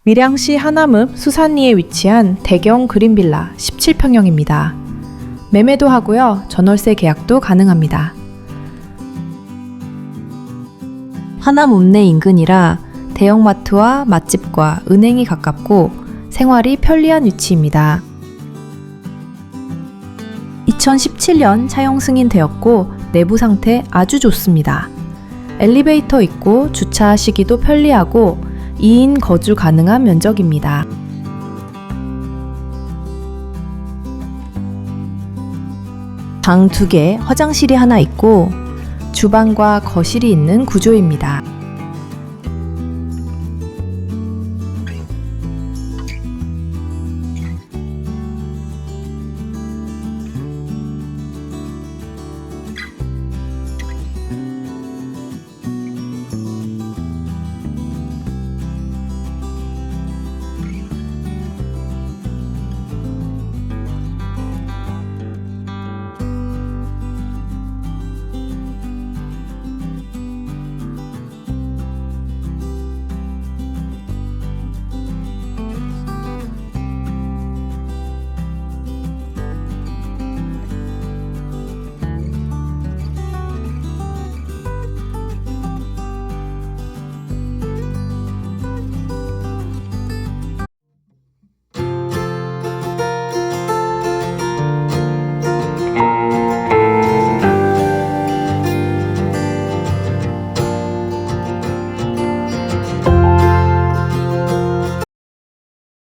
밀양시 하남읍 수산리에 위치한 대경그린빌라 17평형입니다. 매매도 하고요. 전월세 계약도 가능합니다. 하남 읍내 인근이라 대형마트와 맛집과 은행이 가깝고 생활이 편리한 위치입니다. 2017년 사용 승인되었고 내부 상태 아주 좋습니다. 엘리베이터 있고 주차하시기도 편리하고 2인 거주 가능한 면적입니다. 방 2개, 화장실이 하나 있고 주방과 거실이 있는 구조입니다.